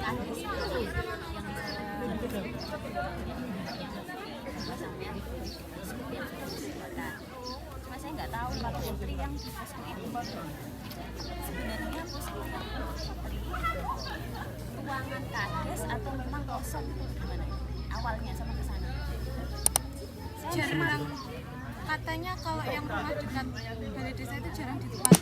kades itu yang sampai cuma saya nggak tahu kalau putri yang di posko itu sebenarnya posko yang putri ruangan kades atau memang kosong itu gimana awalnya sama ke sana? Jarang, katanya kalau yang rumah dekat balai desa itu jarang ditempati.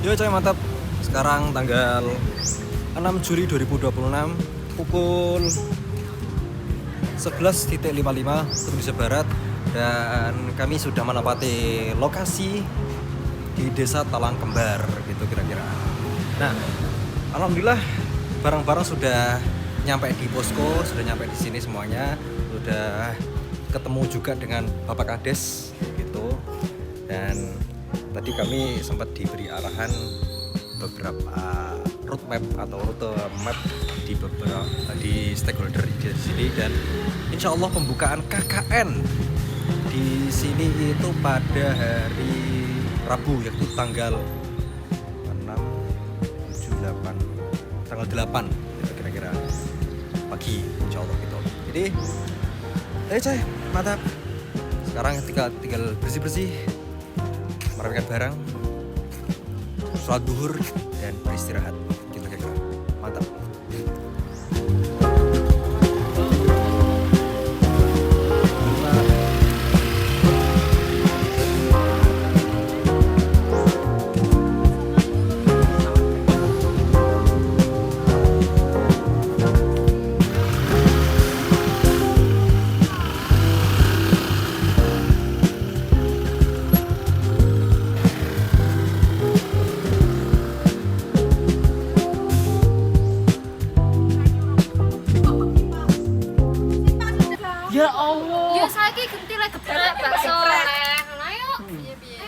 Yo coy mantap. Sekarang tanggal 6 Juli 2026 pukul 11.55 Indonesia Barat dan kami sudah menempati lokasi di Desa Talang Kembar gitu kira-kira. Nah, alhamdulillah barang-barang sudah nyampe di posko, sudah nyampe di sini semuanya, sudah ketemu juga dengan Bapak Kades gitu. Dan tadi kami sempat diberi arahan beberapa roadmap atau rute map di beberapa di stakeholder di sini dan insya Allah pembukaan KKN di sini itu pada hari Rabu yaitu tanggal 6, 7, 8 tanggal 8 gitu kira-kira pagi insya Allah gitu. Jadi coy mantap. Sekarang tinggal bersih-bersih, merapikan barang, sholat duhur dan beristirahat gitu kira-kira. Mantap. Ya Allah. Ya saiki genti lek geprek bakso leh. Ngono ayo.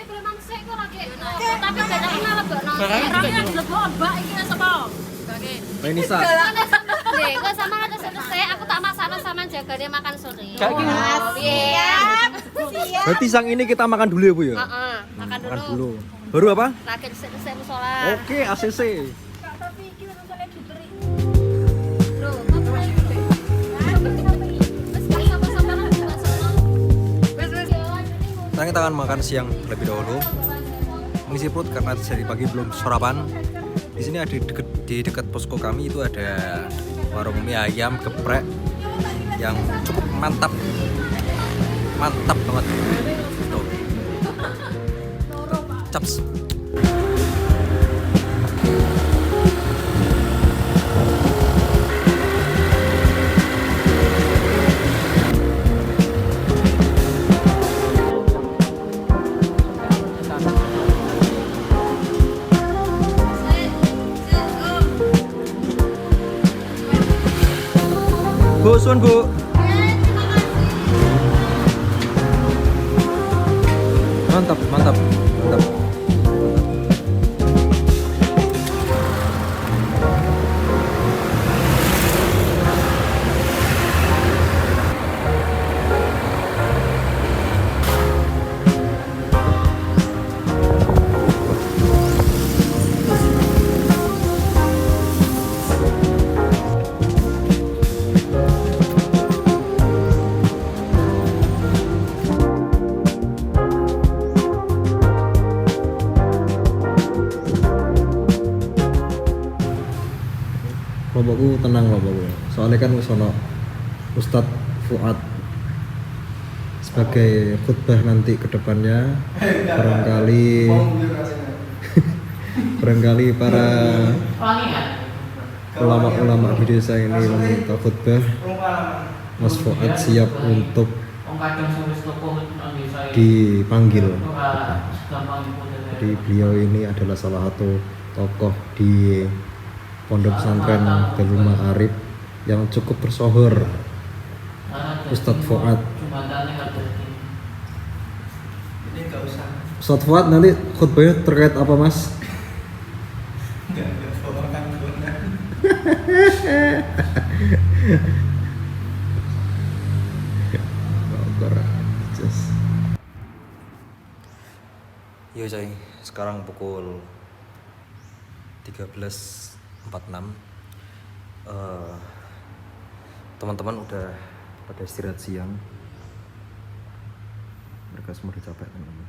Boleh mangsik kok lagi. Tapi gak kenal lebokno. Orangnya dilebok mbak iki sapa? Nisa. Nih, kok sama ada selesai aku tak masakno sama jagane makan sore. Siap. Berarti sang ini kita makan dulu ya Bu ya? Heeh, makan Makan dulu. dulu. Baru apa? Lagi selesai musola. Oke, ACC. Loh, kok Sekarang kita akan makan siang terlebih dahulu, mengisi perut karena dari pagi belum sarapan. Di sini ada di dekat posko kami itu ada warung mie ayam geprek yang cukup mantap banget. Tuh. Caps. Bu, suan Bu. Mantap. Kelompokku tenang kelompokku. Soalnya kan sono Ustadz Fuad sebagai khutbah nanti ke depannya barangkali para ulama-ulama di desa ini meminta khutbah. Mas Fuad siap untuk dipanggil. Jadi beliau ini adalah salah satu tokoh di Pondok Pesantren Darul Ma'arif yang cukup bersohor, Ustadz Fuad. Ustadz Fuad nanti khutbahnya terkait apa Mas? Iya coy, sekarang pukul 13.46. Teman-teman udah pada istirahat siang. Mereka semua udah capek teman-teman.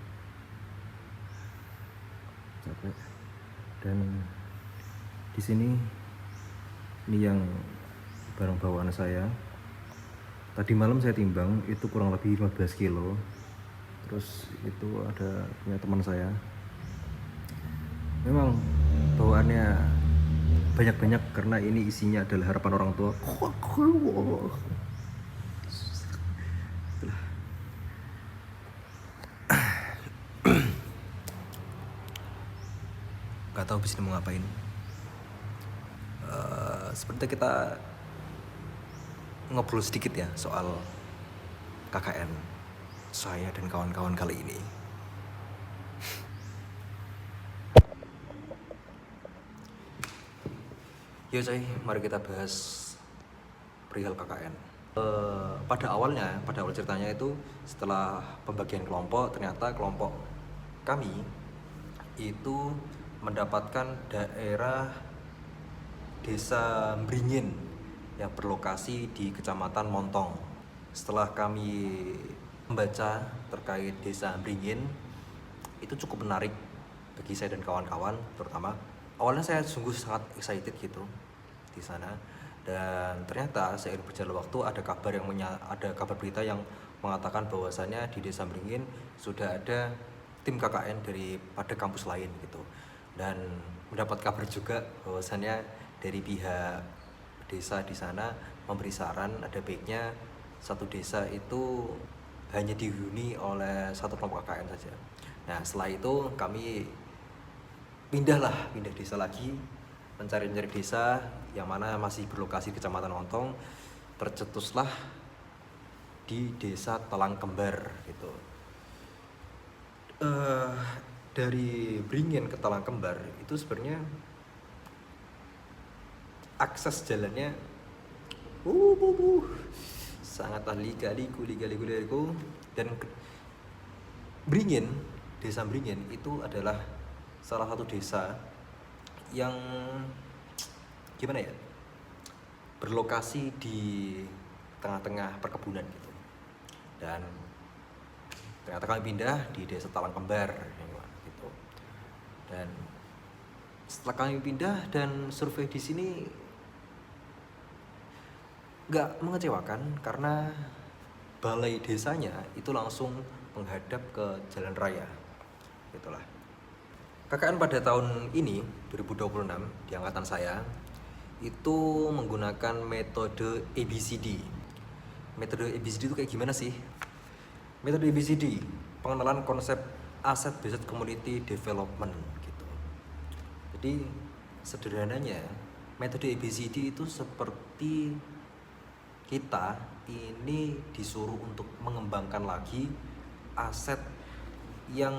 Capek. Dan di sini ini yang barang bawaan saya. Tadi malam saya timbang itu kurang lebih 15 kilo. Terus itu ada punya teman saya. Memang bawaannya banyak-banyak karena ini isinya adalah harapan orang tua. Itulah. Gak tahu bisnis mau ngapain. Seperti kita ngobrol sedikit ya soal KKN saya dan kawan-kawan kali ini. Ya coy, mari kita bahas perihal KKN. Pada awal ceritanya itu setelah pembagian kelompok, ternyata kelompok kami itu mendapatkan daerah Desa Mbringin yang berlokasi di Kecamatan Montong. Setelah kami membaca terkait Desa Mbringin, itu cukup menarik bagi saya dan kawan-kawan terutama. Awalnya saya sungguh sangat excited gitu di sana, dan ternyata seiring berjalan waktu ada kabar berita yang mengatakan bahwasannya di Desa Mbringin sudah ada tim KKN pada kampus lain gitu. Dan mendapat kabar juga bahwasannya dari pihak desa di sana memberi saran ada baiknya satu desa itu hanya dihuni oleh satu kelompok KKN saja. Nah setelah itu kami pindah desa lagi, mencari desa yang mana masih berlokasi di Kecamatan Montong. Tercetuslah di Desa Talang Kembar gitu. Dari Mbringin ke Talang Kembar itu sebenarnya akses jalannya sangatlah liku dan Desa Mbringin itu adalah salah satu desa yang gimana ya, berlokasi di tengah-tengah perkebunan gitu. Dan ternyata kami pindah di Desa Talang Kembar gitu. Dan setelah kami pindah dan survei di sini nggak mengecewakan karena balai desanya itu langsung menghadap ke jalan raya. Itulah. KKN pada tahun ini 2026 di angkatan saya itu menggunakan metode ABCD. Metode ABCD itu kayak gimana sih? Metode ABCD, pengenalan konsep Asset Based Community Development gitu. Jadi sederhananya metode ABCD itu seperti kita ini disuruh untuk mengembangkan lagi aset yang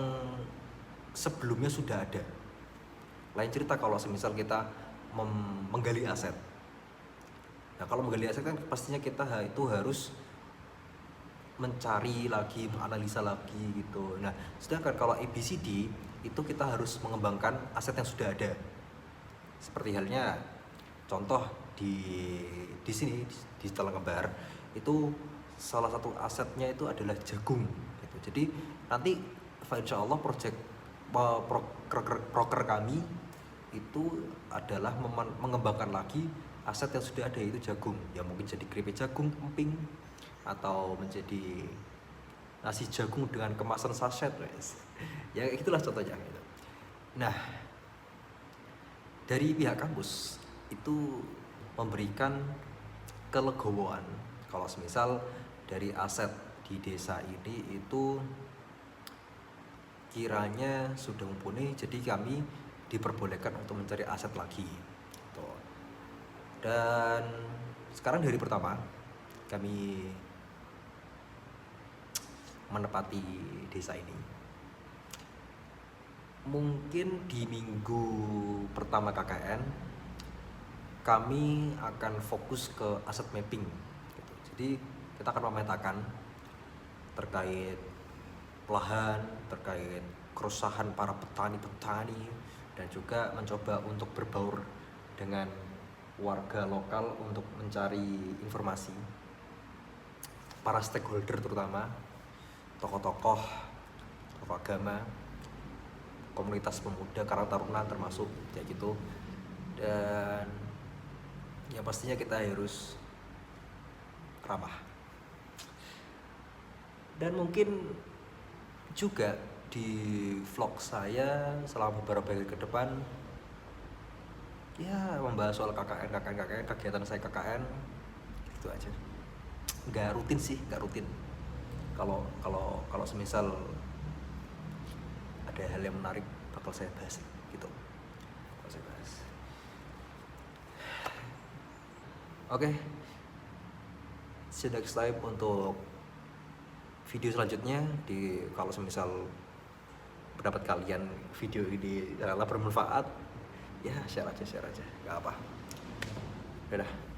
sebelumnya sudah ada. Lain cerita kalau semisal kita menggali aset. Nah kalau menggali aset kan pastinya kita itu harus mencari lagi, menganalisa lagi gitu. Nah sedangkan kalau ABCD itu kita harus mengembangkan aset yang sudah ada. Seperti halnya contoh di sini di Talang Kembar itu salah satu asetnya itu adalah jagung gitu. Jadi nanti insya Allah proker kami itu adalah mengembangkan lagi aset yang sudah ada, yaitu jagung. Ya mungkin jadi keripik jagung, emping, atau menjadi nasi jagung dengan kemasan sachet, guys. Ya itulah contohnya gitu. Nah dari pihak kampus itu memberikan kelegowoan kalau semisal dari aset di desa ini itu kiranya sudah mumpuni, jadi kami diperbolehkan untuk mencari aset lagi gitu. Dan sekarang hari pertama kami menepati desa ini. Mungkin di minggu pertama KKN kami akan fokus ke aset mapping gitu. Jadi kita akan memetakan terkait lahan, terkait keresahan para petani-petani, dan juga mencoba untuk berbaur dengan warga lokal untuk mencari informasi, para stakeholder terutama tokoh-tokoh agama, komunitas pemuda, Karang Taruna termasuk kayak gitu. Dan ya pastinya kita harus ramah. Dan mungkin juga di vlog saya selama beberapa hari ke depan ya membahas soal KKN, kegiatan saya KKN gitu aja. Nggak rutin sih, nggak rutin. Kalau semisal ada hal yang menarik bakal saya bahas gitu. Bakal saya bahas. Oke. See you next time untuk video selanjutnya. Kalau semisal pendapat kalian video ini bermanfaat, ya share aja, nggak apa. Dadah.